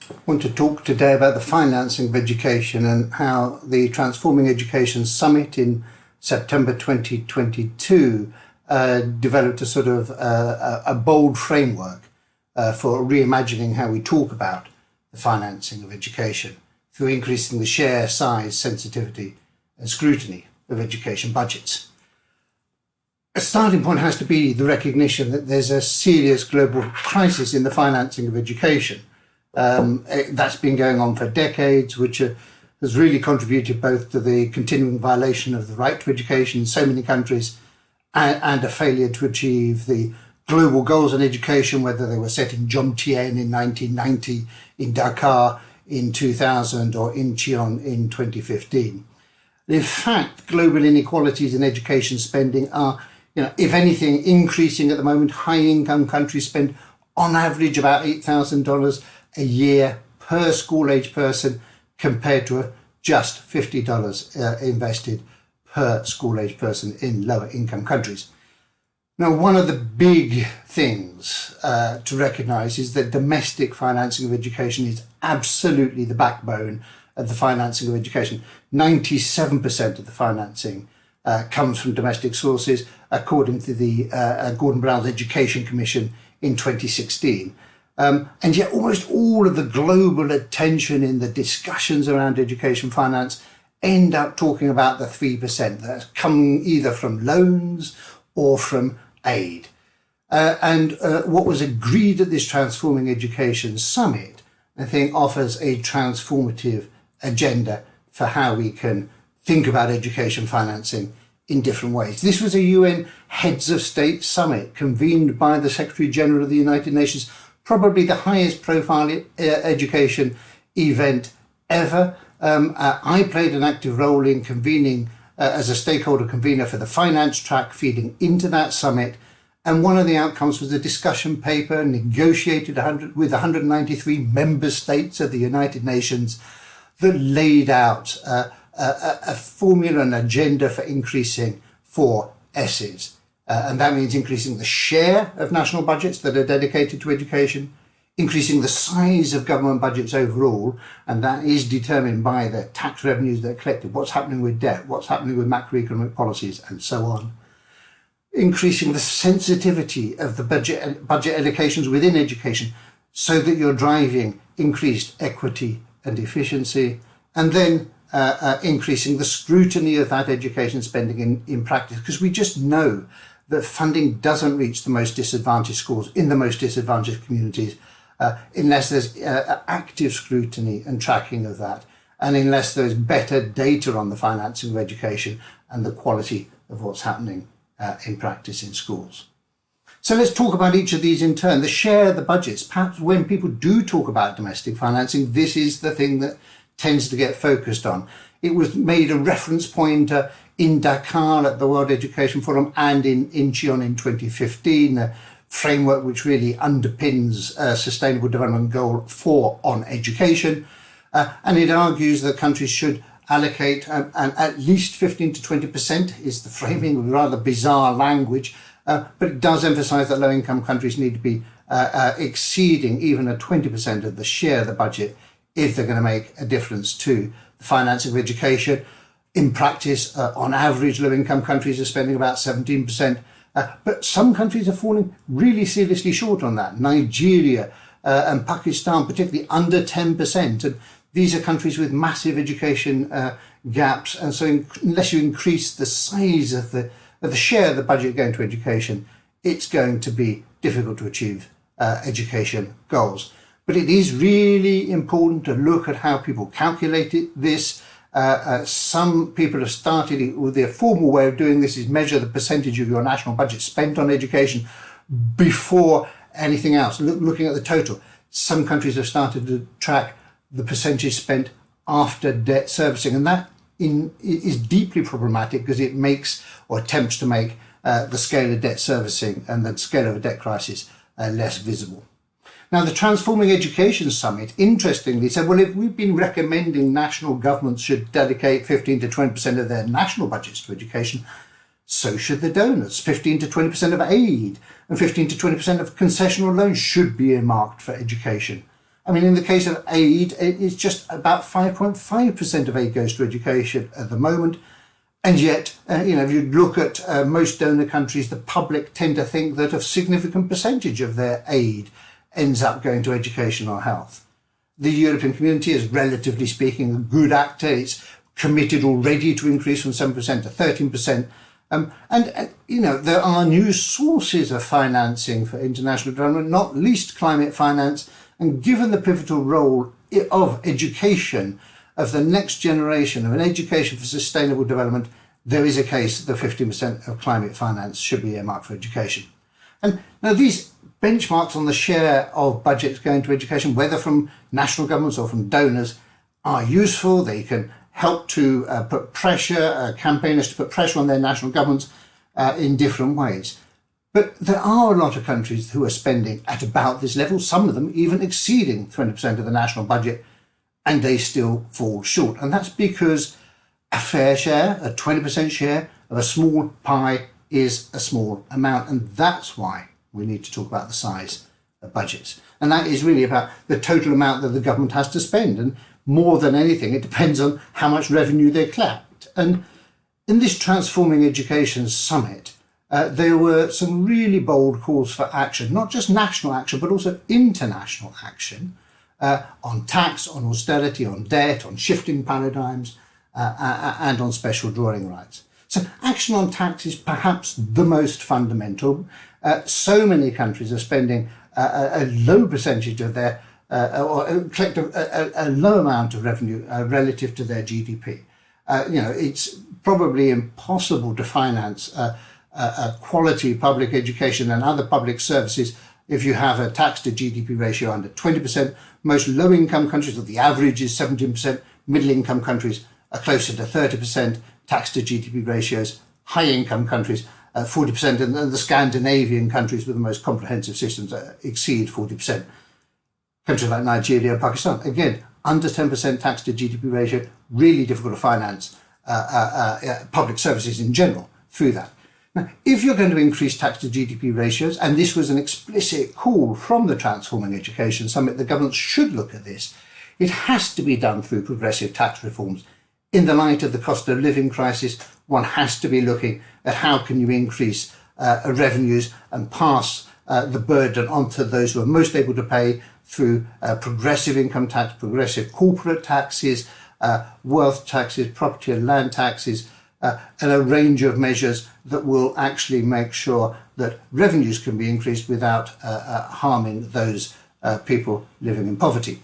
I want to talk today about the financing of education and how the Transforming Education Summit in September 2022 developed a sort of a bold framework for reimagining how we talk about the financing of education through increasing the share, size, sensitivity and scrutiny of education budgets. A starting point has to be the recognition that there's a serious global crisis in the financing of education. That's been going on for decades, which has really contributed both to the continuing violation of the right to education in so many countries and a failure to achieve the global goals on education, whether they were set in Jomtien in 1990, in Dakar in 2000 or in Chion in 2015. In fact, global inequalities in education spending are, if anything, increasing at the moment. High-income countries spend on average about $8,000 a year per school-age person compared to just $50 invested per school-age person in lower-income countries. Now, one of the big things to recognise is that domestic financing of education is absolutely the backbone of the financing of education. 97% of the financing comes from domestic sources, according to the Gordon Brown's Education Commission in 2016. And yet almost all of the global attention in the discussions around education finance end up talking about the 3% that come either from loans or from aid. And what was agreed at this Transforming Education Summit, I think, offers a transformative agenda for how we can think about education financing in different ways. This was a UN Heads of State Summit convened by the Secretary General of the United Nations, probably the highest profile education event ever. I played an active role in convening as a stakeholder convener for the finance track feeding into that summit. And one of the outcomes was a discussion paper negotiated with 193 member states of the United Nations that laid out a formula and agenda for increasing 4 S's. And that means increasing the share of national budgets that are dedicated to education, increasing the size of government budgets overall, and that is determined by the tax revenues that are collected, what's happening with debt, what's happening with macroeconomic policies, and so on. Increasing the sensitivity of the budget allocations within education so that you're driving increased equity and efficiency, and then increasing the scrutiny of that education spending in practice, because we just know that funding doesn't reach the most disadvantaged schools in the most disadvantaged communities unless there's active scrutiny and tracking of that, and unless there's better data on the financing of education and the quality of what's happening in practice in schools. So let's talk about each of these in turn. The share of the budgets. Perhaps when people do talk about domestic financing, this is the thing that tends to get focused on. It was made a reference point in Dakar at the World Education Forum and in Incheon in 2015, a framework which really underpins Sustainable Development Goal 4 on education. And it argues that countries should allocate at least 15 to 20% is the framing, with rather bizarre language, but it does emphasise that low-income countries need to be exceeding even a 20% of the share of the budget if they're going to make a difference to the financing of education. In practice, on average, low-income countries are spending about 17%, but some countries are falling really seriously short on that. Nigeria and Pakistan, particularly, under 10%. And these are countries with massive education gaps. And so unless you increase the size of the share of the budget going to education, it's going to be difficult to achieve education goals. But it is really important to look at how people calculate this. Some people have started it with their formal way of doing this is measure the percentage of your national budget spent on education before anything else, looking at the total. Some countries have started to track the percentage spent after debt servicing, and that is deeply problematic because it makes or attempts to make the scale of debt servicing and the scale of a debt crisis less visible. Now, the Transforming Education Summit, interestingly, said, well, if we've been recommending national governments should dedicate 15 to 20% of their national budgets to education, so should the donors. 15 to 20% of aid and 15 to 20% of concessional loans should be earmarked for education. I mean, in the case of aid, it's just about 5.5% of aid goes to education at the moment. And yet, if you look at most donor countries, the public tend to think that a significant percentage of their aid ends up going to education or health. The European Community is, relatively speaking, a good actor. It's committed already to increase from 7% to 13%. There are new sources of financing for international development, not least climate finance. And given the pivotal role of education, of the next generation, of an education for sustainable development, there is a case that 15% of climate finance should be earmarked for education. And now these benchmarks on the share of budgets going to education, whether from national governments or from donors, are useful. They can help to put pressure, campaigners to put pressure on their national governments in different ways. But there are a lot of countries who are spending at about this level, some of them even exceeding 20% of the national budget, and they still fall short. And that's because a fair share, a 20% share of a small pie is a small amount. And that's why we need to talk about the size of budgets. And that is really about the total amount that the government has to spend. And more than anything, it depends on how much revenue they collect. And in this Transforming Education Summit, there were some really bold calls for action, not just national action, but also international action on tax, on austerity, on debt, on shifting paradigms, and on special drawing rights. So action on tax is perhaps the most fundamental. So many countries are spending a low percentage of their, or collect a low amount of revenue relative to their GDP. It's probably impossible to finance a quality public education and other public services if you have a tax to GDP ratio under 20%. Most low-income countries, or the average is 17%, middle-income countries are closer to 30% tax to GDP ratios, high-income countries 40%, and the Scandinavian countries with the most comprehensive systems exceed 40%. Countries like Nigeria and Pakistan, again, under 10% tax to GDP ratio, really difficult to finance public services in general through that. Now, if you're going to increase tax to GDP ratios, and this was an explicit call from the Transforming Education Summit, the government should look at this, it has to be done through progressive tax reforms. In the light of the cost of living crisis, one has to be looking at how can you increase revenues and pass the burden onto those who are most able to pay through progressive income tax, progressive corporate taxes, wealth taxes, property and land taxes, and a range of measures that will actually make sure that revenues can be increased without harming those people living in poverty.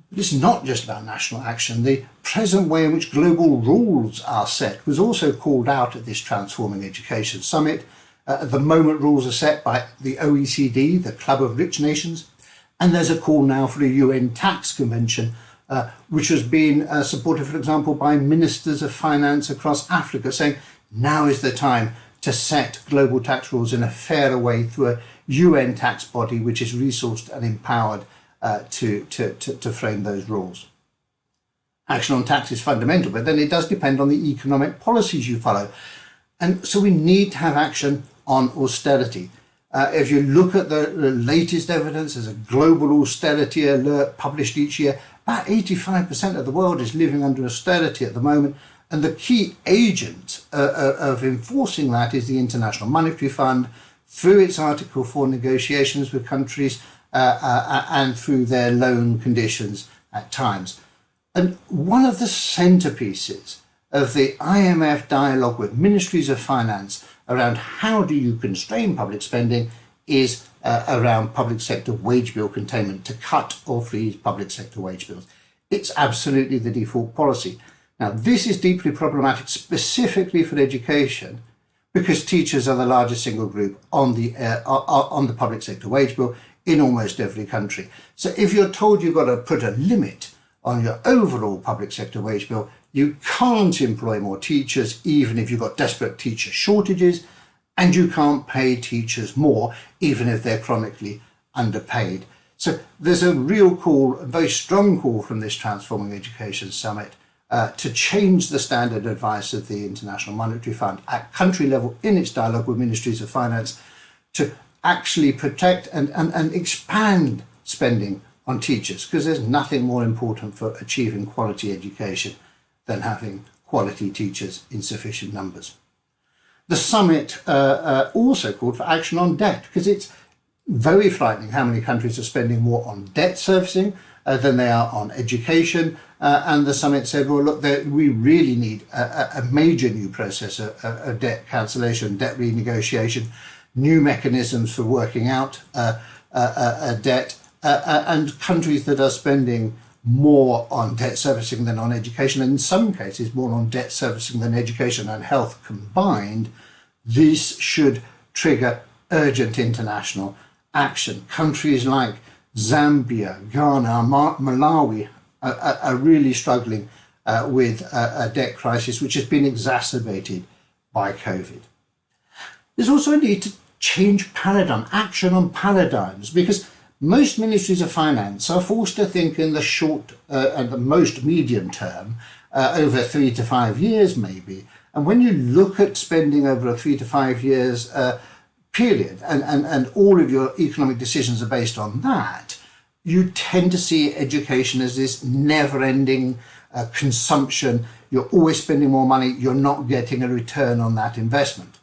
But it's not just about national action. The present way in which global rules are set was also called out at this Transforming Education Summit. At the moment, rules are set by the OECD, the Club of Rich Nations, and there's a call now for a UN tax convention, which has been supported, for example, by ministers of finance across Africa, saying now is the time to set global tax rules in a fairer way through a UN tax body which is resourced and empowered to frame those rules. Action on tax is fundamental, but then it does depend on the economic policies you follow. And so we need to have action on austerity. If you look at the latest evidence, there's a global austerity alert published each year. About 85% of the world is living under austerity at the moment. And the key agent of enforcing that is the International Monetary Fund through its Article 4 negotiations with countries and through their loan conditions at times. And one of the centerpieces of the IMF dialogue with ministries of finance around how do you constrain public spending is around public sector wage bill containment, to cut or freeze public sector wage bills. It's absolutely the default policy. Now, this is deeply problematic specifically for education because teachers are the largest single group on the public sector wage bill in almost every country. So if you're told you've got to put a limit on your overall public sector wage bill, you can't employ more teachers even if you've got desperate teacher shortages, and you can't pay teachers more even if they're chronically underpaid. So there's a real call, a very strong call from this Transforming Education Summit to change the standard advice of the International Monetary Fund at country level in its dialogue with ministries of finance to actually protect and expand spending on teachers, because there's nothing more important for achieving quality education than having quality teachers in sufficient numbers. The summit also called for action on debt, because it's very frightening how many countries are spending more on debt servicing than they are on education. And the summit said, well, look, we really need a major new process of debt cancellation, debt renegotiation, new mechanisms for working out debt, and countries that are spending more on debt servicing than on education, and in some cases more on debt servicing than education and health combined. This should trigger urgent international action. Countries like Zambia, Ghana, Malawi are really struggling with a debt crisis which has been exacerbated by COVID. There's also a need to change paradigm, action on paradigms, because most ministries of finance are forced to think in the short and the most medium term, over 3 to 5 years maybe. And when you look at spending over a 3 to 5 years period, and all of your economic decisions are based on that, you tend to see education as this never-ending consumption. You're always spending more money, you're not getting a return on that investment.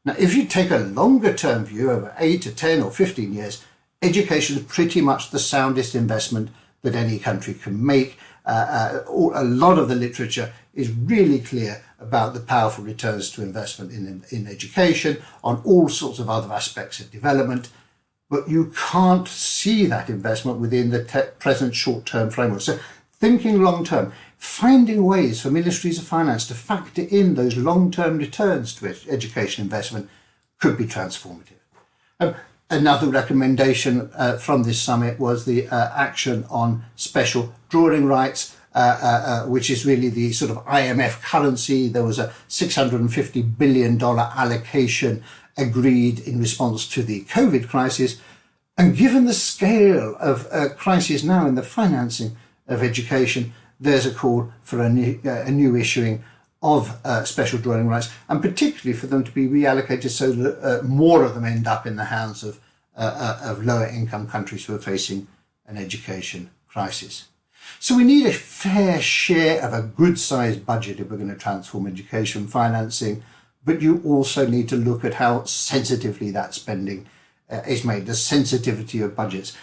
Now, if you take a longer term view over 8 to 10 or 15 years, education is pretty much the soundest investment that any country can make. A lot of the literature is really clear about the powerful returns to investment in education, on all sorts of other aspects of development, but you can't see that investment within the present short-term framework. So thinking long-term, finding ways for ministries of finance to factor in those long-term returns to education investment could be transformative. Another recommendation from this summit was the action on special drawing rights, which is really the sort of IMF currency. There was a $650 billion allocation agreed in response to the COVID crisis. And given the scale of crisis now in the financing of education, there's a call for a new issuing of special drawing rights, and particularly for them to be reallocated so that more of them end up in the hands of lower income countries who are facing an education crisis. So we need a fair share of a good sized budget if we're going to transform education financing, but you also need to look at how sensitively that spending is made, the sensitivity of budgets.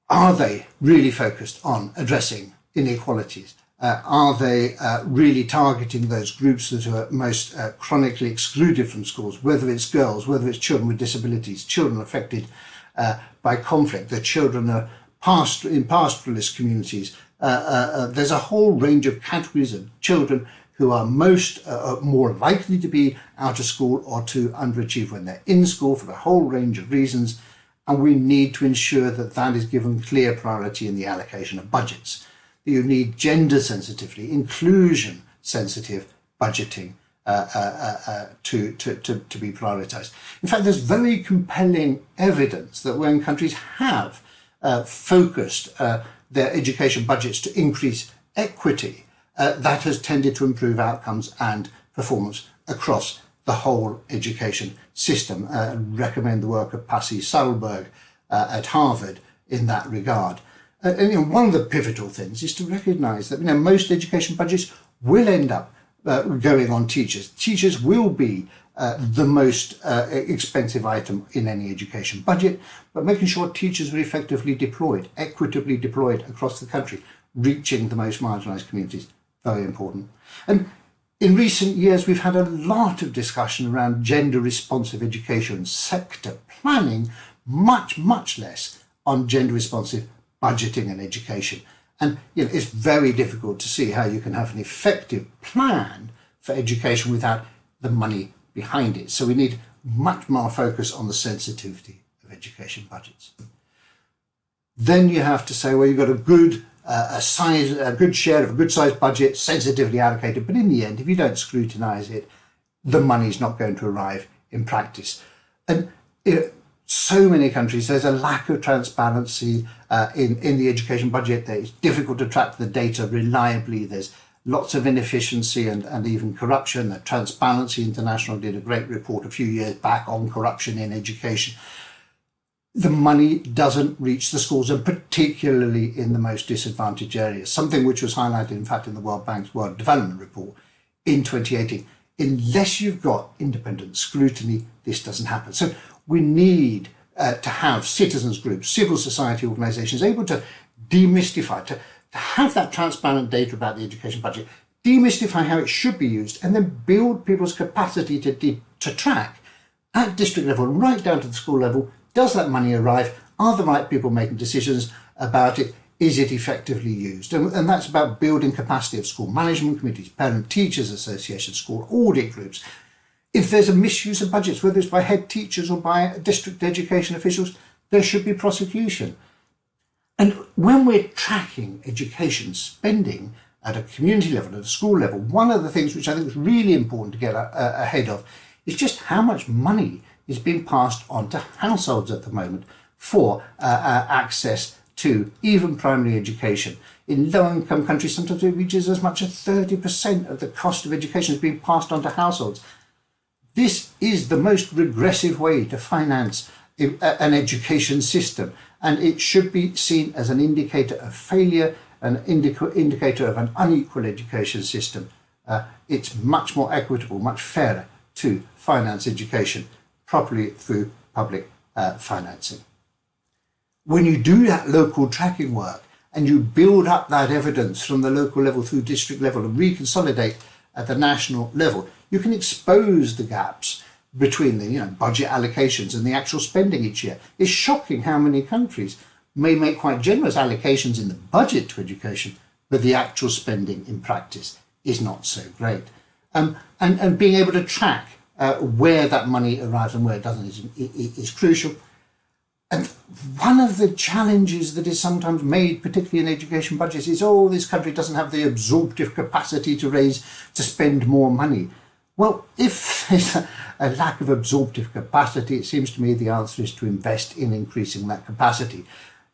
Are they really focused on addressing inequalities? Are they really targeting those groups that are most chronically excluded from schools, whether it's girls, whether it's children with disabilities, children affected by conflict, the children are in pastoralist communities? There's a whole range of categories of children who are more likely to be out of school or to underachieve when they're in school for a whole range of reasons. And we need to ensure that that is given clear priority in the allocation of budgets. You need gender sensitivity, inclusion sensitive budgeting to be prioritised. In fact, there's very compelling evidence that when countries have focused their education budgets to increase equity, that has tended to improve outcomes and performance across the whole education system. Recommend the work of Pasi Sahlberg at Harvard in that regard. And one of the pivotal things is to recognise that most education budgets will end up going on teachers. Teachers will be the most expensive item in any education budget, but making sure teachers are effectively deployed, equitably deployed across the country, reaching the most marginalised communities, very important. And in recent years, we've had a lot of discussion around gender responsive education sector planning, much less on gender responsive budgeting and education. And it's very difficult to see how you can have an effective plan for education without the money behind it. So we need much more focus on the sensitivity of education budgets. Then you have to say, well, you've got a good share of a good sized budget, sensitively allocated, but in the end, if you don't scrutinise it, the money's not going to arrive in practice. And so many countries, there's a lack of transparency in the education budget. It's difficult to track the data reliably. There's lots of inefficiency and even corruption. The Transparency International did a great report a few years back on corruption in education. the money doesn't reach the schools, and particularly in the most disadvantaged areas, something which was highlighted, in fact, in the World Bank's World Development Report in 2018. Unless you've got independent scrutiny, this doesn't happen. So we need to have citizens groups, civil society organisations able to demystify, to have that transparent data about the education budget, demystify how it should be used, and then build people's capacity to track at district level, right down to the school level. Does that money arrive? Are the right people making decisions about it? Is it effectively used? And that's about building capacity of school management committees, parent teachers associations, school audit groups. If there's a misuse of budgets, whether it's by head teachers or by district education officials, there should be prosecution. And when we're tracking education spending at a community level, at a school level, one of the things which I think is really important to get ahead of is just how much money is being passed on to households at the moment for access to even primary education. In low-income countries, sometimes it reaches as much as 30% of the cost of education is being passed on to households. This is the most regressive way to finance an education system, and it should be seen as an indicator of failure, an indicator of an unequal education system. It's much more equitable, much fairer to finance education properly through public financing. When you do that local tracking work and you build up that evidence from the local level through district level and reconsolidate at the national level, you can expose the gaps between the budget allocations and the actual spending each year. It's shocking how many countries may make quite generous allocations in the budget to education, but the actual spending in practice is not so great. And being able to track where that money arrives and where it doesn't is crucial. And one of the challenges that is sometimes made, particularly in education budgets, is, this country doesn't have the absorptive capacity to spend more money. Well, if there's a lack of absorptive capacity, it seems to me the answer is to invest in increasing that capacity.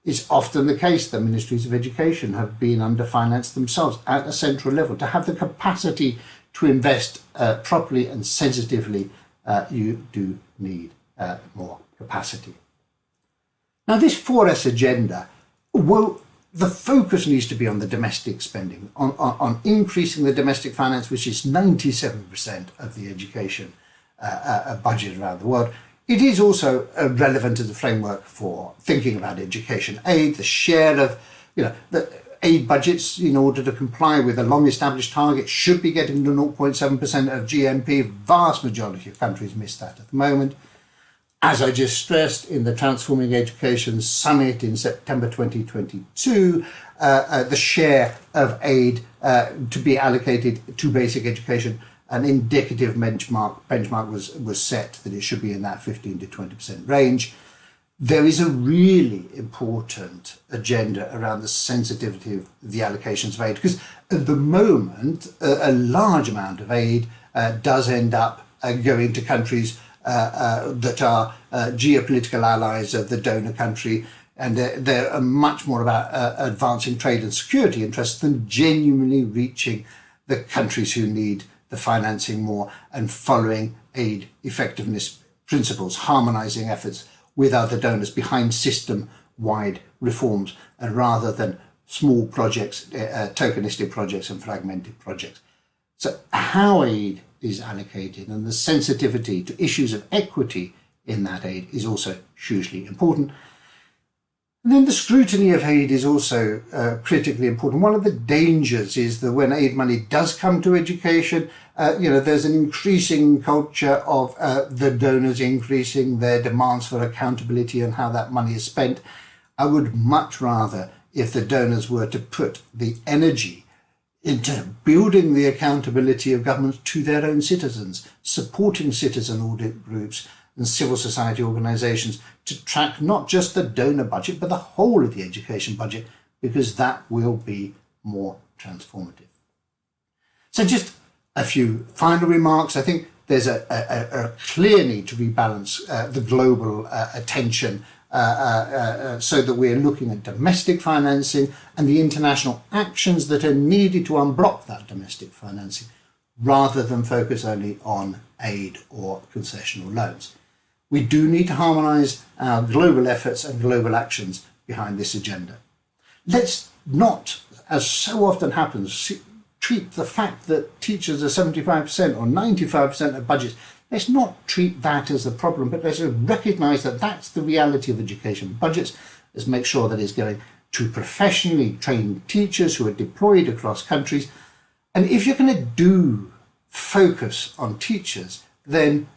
It's often the case that ministries of education have been underfinanced themselves at a central level. To have the capacity to invest properly and sensitively, you do need more capacity. Now, this 4S agenda, the focus needs to be on the domestic spending, on increasing the domestic finance, which is 97% of the education budget around the world. It is also relevant as a framework for thinking about education aid, the share of, the aid budgets in order to comply with a long-established target should be getting to 0.7% of GNP. Vast majority of countries miss that at the moment. As I just stressed in the Transforming Education Summit in September 2022, the share of aid to be allocated to basic education, an indicative benchmark was set that it should be in that 15 to 20% range. There is a really important agenda around the sensitivity of the allocations of aid, because at the moment, a large amount of aid does end up going to countries that are geopolitical allies of the donor country, and they're much more about advancing trade and security interests than genuinely reaching the countries who need the financing more and following aid effectiveness principles, harmonizing efforts with other donors behind system-wide reforms, and rather than small projects, tokenistic projects and fragmented projects. So how aid is allocated and the sensitivity to issues of equity in that aid is also hugely important. And then the scrutiny of aid is also critically important. One of the dangers is that when aid money does come to education, there's an increasing culture of the donors increasing their demands for accountability and how that money is spent. I would much rather if the donors were to put the energy into building the accountability of governments to their own citizens, supporting citizen audit groups and civil society organisations to track not just the donor budget, but the whole of the education budget, because that will be more transformative. So just a few final remarks. I think there's a clear need to rebalance the global attention so that we're looking at domestic financing and the international actions that are needed to unblock that domestic financing, rather than focus only on aid or concessional loans. We do need to harmonise our global efforts and global actions behind this agenda. Let's not, as so often happens, treat the fact that teachers are 75% or 95% of budgets. Let's not treat that as a problem, but let's recognise that that's the reality of education budgets. Let's make sure that it's going to professionally trained teachers who are deployed across countries. And if you're going to do focus on teachers, then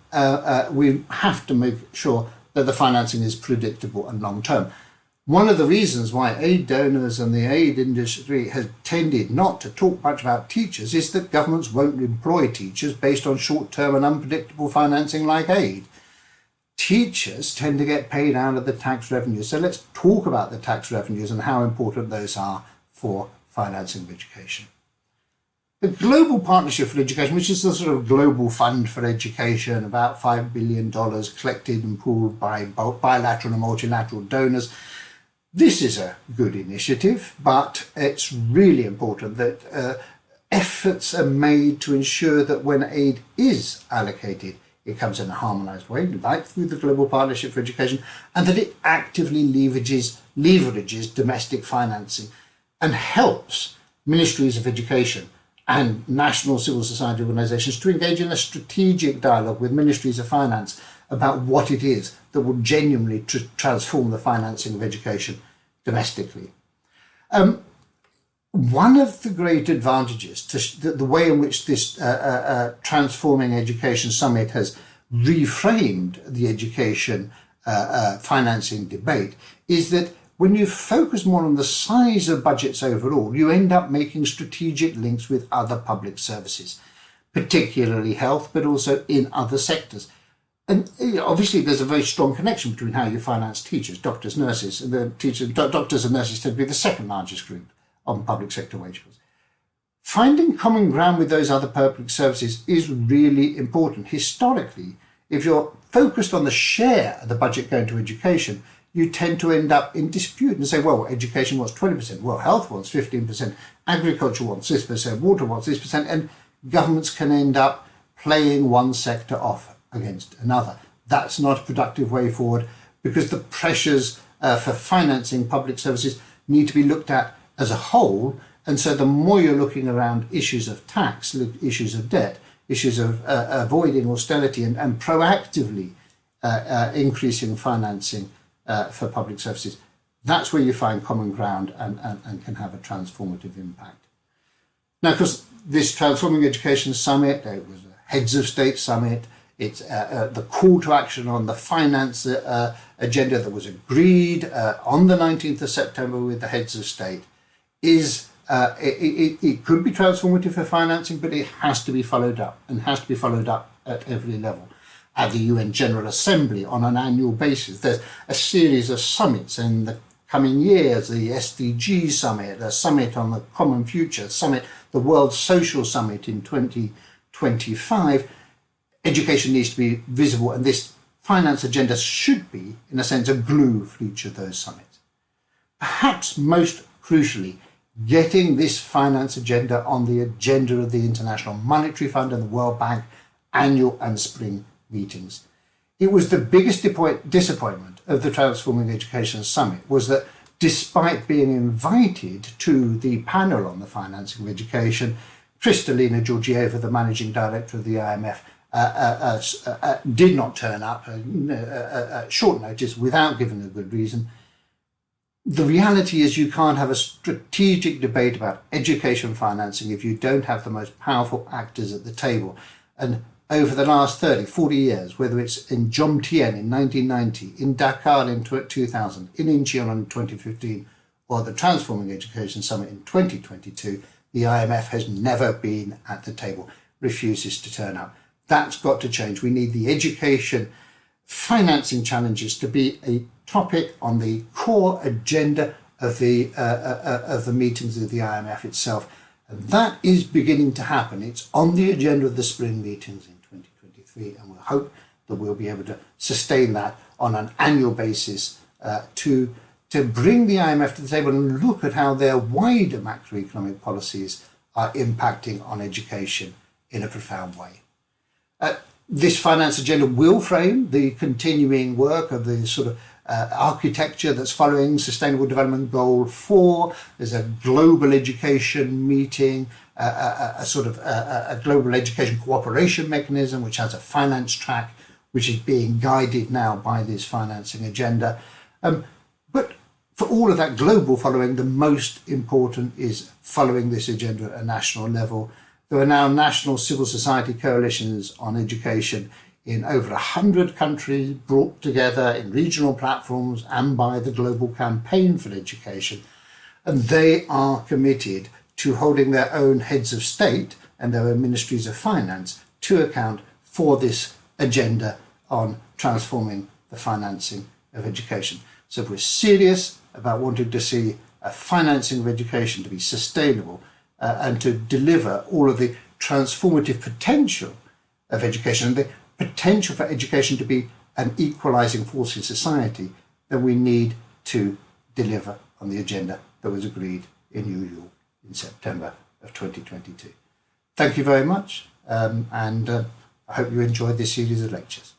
we have to make sure that the financing is predictable and long term. One of the reasons why aid donors and the aid industry has tended not to talk much about teachers is that governments won't employ teachers based on short-term and unpredictable financing like aid. Teachers tend to get paid out of the tax revenues. So let's talk about the tax revenues and how important those are for financing of education. The Global Partnership for Education, which is the sort of global fund for education, about $5 billion collected and pooled by both bilateral and multilateral donors. This is a good initiative, but it's really important that efforts are made to ensure that when aid is allocated, it comes in a harmonised way, like through the Global Partnership for Education, and that it actively leverages domestic financing and helps ministries of education and national civil society organisations to engage in a strategic dialogue with ministries of finance about what it is that will genuinely transform the financing of education domestically. One of the great advantages to the way in which this Transforming Education Summit has reframed the education financing debate is that when you focus more on the size of budgets overall, you end up making strategic links with other public services, particularly health, but also in other sectors. And obviously, there's a very strong connection between how you finance teachers, doctors, nurses. And doctors and nurses tend to be the second largest group on public sector wage bills. Finding common ground with those other public services is really important. Historically, if you're focused on the share of the budget going to education, you tend to end up in dispute and say, well, education wants 20%, well, health wants 15%, agriculture wants this percent, water wants this percent, and governments can end up playing one sector off against another. That's not a productive way forward because the pressures for financing public services need to be looked at as a whole. And so the more you're looking around issues of tax, issues of debt, issues of avoiding austerity and proactively increasing financing for public services, that's where you find common ground and can have a transformative impact. Now, because this Transforming Education Summit, it was a Heads of State Summit, it's the call to action on the finance agenda that was agreed on the 19th of September with the Heads of State is it could be transformative for financing, but it has to be followed up and has to be followed up at every level. At the UN General Assembly on an annual basis, there's a series of summits in the coming years, the SDG Summit, the Summit on the Common Future Summit, the World Social Summit in 2025. Education needs to be visible, and this finance agenda should be, in a sense, a glue for each of those summits. Perhaps most crucially, getting this finance agenda on the agenda of the International Monetary Fund and the World Bank annual and spring meetings. It was the biggest disappointment of the Transforming Education Summit was that despite being invited to the panel on the financing of education, Kristalina Georgieva, the managing director of the IMF, did not turn up at short notice without giving a good reason. The reality is you can't have a strategic debate about education financing if you don't have the most powerful actors at the table. And over the last 30, 40 years, whether it's in Jomtien in 1990, in Dakar in 2000, in Incheon in 2015, or the Transforming Education Summit in 2022, the IMF has never been at the table, refuses to turn up. That's got to change. We need the education financing challenges to be a topic on the core agenda of the meetings of the IMF itself. And that is beginning to happen. It's on the agenda of the spring meetings in 2023, and we'll hope that we'll be able to sustain that on an annual basis to bring the IMF to the table and look at how their wider macroeconomic policies are impacting on education in a profound way. This finance agenda will frame the continuing work of the sort of architecture that's following Sustainable Development Goal 4. There's a global education meeting, a sort of a global education cooperation mechanism, which has a finance track, which is being guided now by this financing agenda. But for all of that global following, the most important is following this agenda at a national level. There are now national civil society coalitions on education in over 100 countries, brought together in regional platforms and by the Global Campaign for Education. And they are committed to holding their own heads of state and their own ministries of finance to account for this agenda on transforming the financing of education. So if we're serious about wanting to see a financing of education to be sustainable and to deliver all of the transformative potential of education and the potential for education to be an equalising force in society, then we need to deliver on the agenda that was agreed in New York in September of 2022. Thank you very much, and I hope you enjoyed this series of lectures.